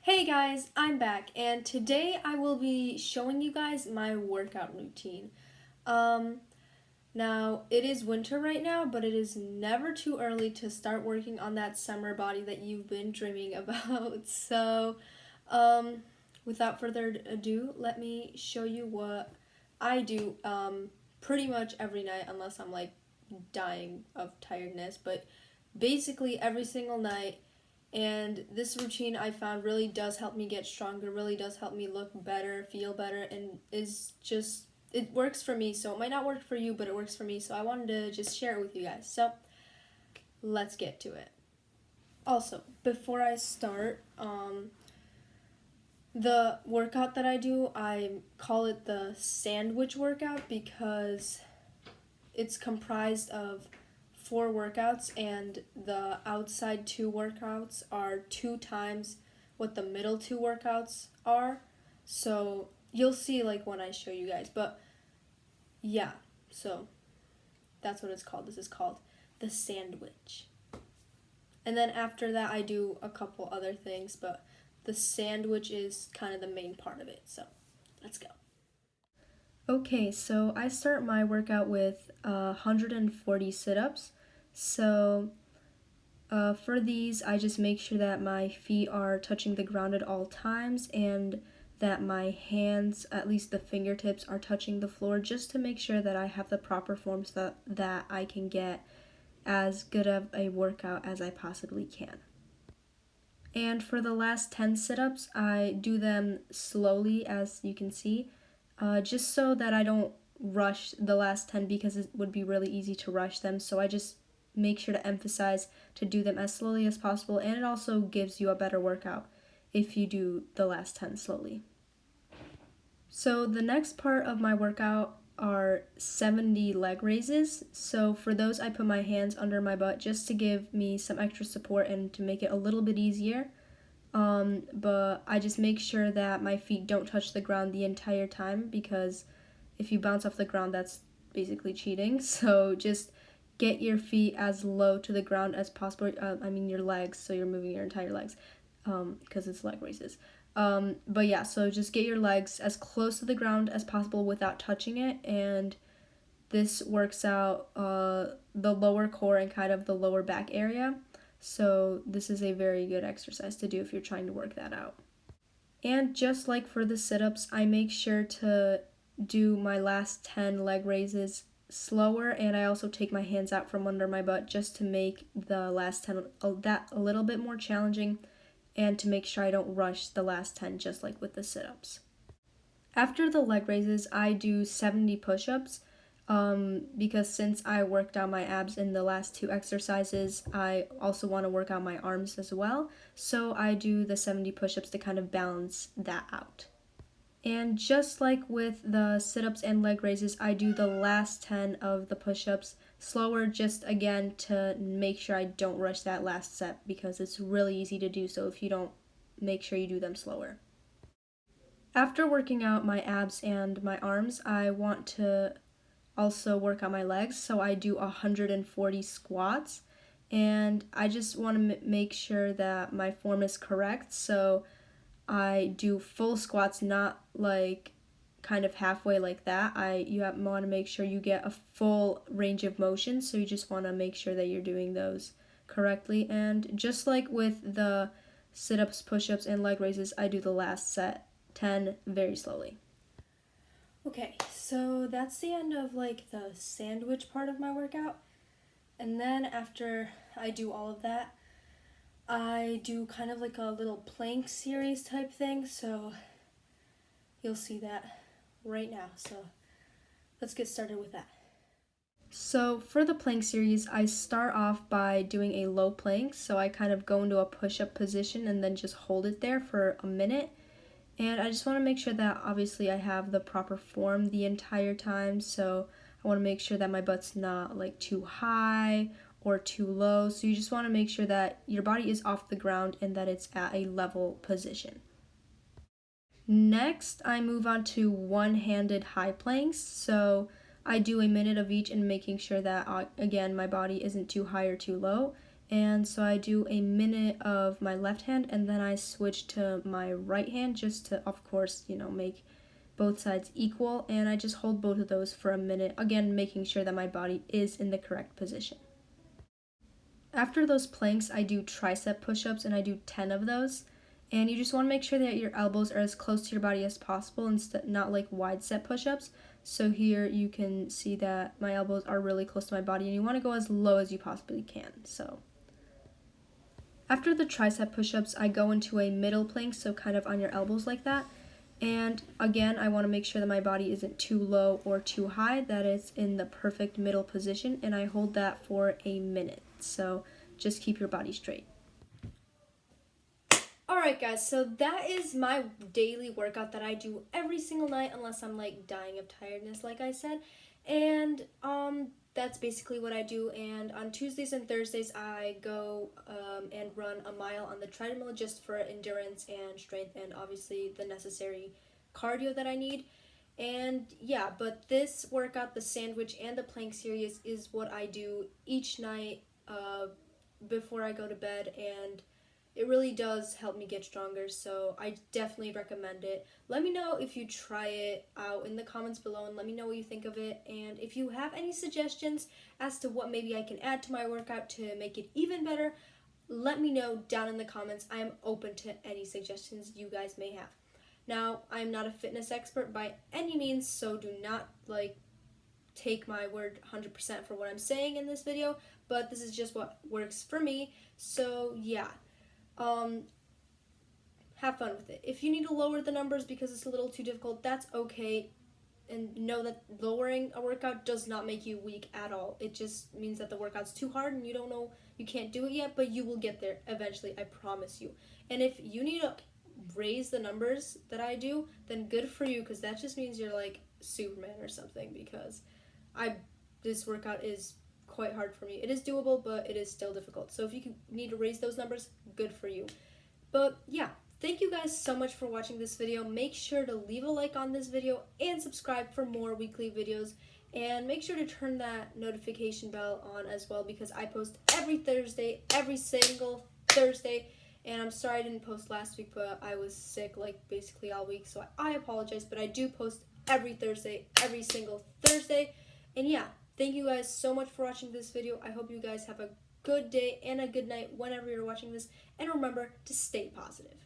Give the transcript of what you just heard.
Hey guys, I'm back, and today I will be showing you guys my workout routine. Um, Now it is winter right now, but it is never too early to start working on that summer body that you've been dreaming about. Um, Without further ado, let me show you what I do pretty much every night, unless I'm like dying of tiredness, but basically every single night. And this routine I found really does help me get stronger, really does help me look better, feel better, and is just, it works for me. So it might not work for you, but it works for me. So I wanted to just share it with you guys. So let's get to it. Also, before I start, the workout that I do, I call it the sandwich workout because it's comprised of 4 workouts, and the outside 2 workouts are 2 times what the middle 2 workouts are. So you'll see like when I show you guys. But yeah, so that's what it's called. This is called the sandwich. And then after that, I do a couple other things, but the sandwich is kind of the main part of it. So let's go. Okay, so I start my workout with 140 sit ups. So for these, I just make sure that my feet are touching the ground at all times and that my hands, at least the fingertips, are touching the floor just to make sure that I have the proper form so that I can get as good of a workout as I possibly can. And for the last 10 sit ups, I do them slowly, as you can see, just so that I don't rush the last 10 because it would be really easy to rush them. So I just make sure to emphasize to do them as slowly as possible, and it also gives you a better workout if you do the last 10 slowly. So the next part of my workout are 70 leg raises. So for those, I put my hands under my butt just to give me some extra support and to make it a little bit easier. But I just make sure that my feet don't touch the ground the entire time, because if you bounce off the ground, that's basically cheating. So just get your feet as low to the ground as possible. Your legs, so you're moving your entire legs, because it's leg raises. But yeah, so just get your legs as close to the ground as possible without touching it, and this works out the lower core and kind of the lower back area. So this is a very good exercise to do if you're trying to work that out. And just like for the sit-ups, I make sure to do my last 10 leg raises slower, and I also take my hands out from under my butt just to make the last 10 that a little bit more challenging, and to make sure I don't rush the last 10 just like with the sit-ups. After the leg raises, I do 70 push-ups, because since I worked out my abs in the last 2 exercises, I also want to work out my arms as well. So I do the 70 push-ups to kind of balance that out. And just like with the sit-ups and leg raises, I do the last 10 of the push-ups slower, just again to make sure I don't rush that last set, because it's really easy to do so if you don't make sure you do them slower. After working out my abs and my arms, I want to also work on my legs, so I do 140 squats, and I just want to make sure that my form is correct. So I do full squats, not like kind of halfway like that. You want to make sure you get a full range of motion, so you just want to make sure that you're doing those correctly. And just like with the sit-ups, push-ups, and leg raises, I do the last set 10 very slowly. Okay, so that's the end of like the sandwich part of my workout. And then after I do all of that, I do kind of like a little plank series type thing. So you'll see that right now. So let's get started with that. So for the plank series, I start off by doing a low plank. So I kind of go into a push-up position and then just hold it there for a minute. And I just want to make sure that obviously I have the proper form the entire time. So I want to make sure that my butt's not like too high or too low. So you just want to make sure that your body is off the ground and that it's at a level position. Next, I move on to one-handed high planks. So I do a minute of each and making sure that, again, my body isn't too high or too low. And so I do a minute of my left hand, and then I switch to my right hand just to, of course, make both sides equal. And I just hold both of those for a minute, again, making sure that my body is in the correct position. After those planks, I do tricep push-ups, and I do 10 of those. And you just want to make sure that your elbows are as close to your body as possible, instead not like wide set push-ups. So here you can see that my elbows are really close to my body, and you want to go as low as you possibly can. So after the tricep push-ups, I go into a middle plank, so kind of on your elbows like that. And again, I want to make sure that my body isn't too low or too high, that it's in the perfect middle position, and I hold that for a minute. So just keep your body straight. Alright guys, so that is my daily workout that I do every single night unless I'm like dying of tiredness, like I said. And that's basically what I do. And on Tuesdays and Thursdays I go and run a mile on the treadmill just for endurance and strength and obviously the necessary cardio that I need. And yeah, but this workout, the sandwich and the plank series, is what I do each night before I go to bed, and it really does help me get stronger, so I definitely recommend it. Let me know if you try it out in the comments below, and let me know what you think of it. And if you have any suggestions as to what maybe I can add to my workout to make it even better, let me know down in the comments. I am open to any suggestions you guys may have. Now, I'm not a fitness expert by any means, so do not take my word 100% for what I'm saying in this video, but this is just what works for me. So yeah, have fun with it. If you need to lower the numbers because it's a little too difficult, that's okay. And know that lowering a workout does not make you weak at all. It just means that the workout's too hard and you can't do it yet, but you will get there eventually, I promise you. And if you need to raise the numbers that I do, then good for you, because that just means you're like Superman or something, because this workout is quite hard for me. It is doable, but it is still difficult. So if you need to raise those numbers, good for you. But yeah, thank you guys so much for watching this video. Make sure to leave a like on this video and subscribe for more weekly videos. And make sure to turn that notification bell on as well, because I post every Thursday, every single Thursday. And I'm sorry I didn't post last week, but I was sick basically all week, so I apologize. But I do post every Thursday, every single Thursday. And yeah, thank you guys so much for watching this video. I hope you guys have a good day and a good night whenever you're watching this. And remember to stay positive.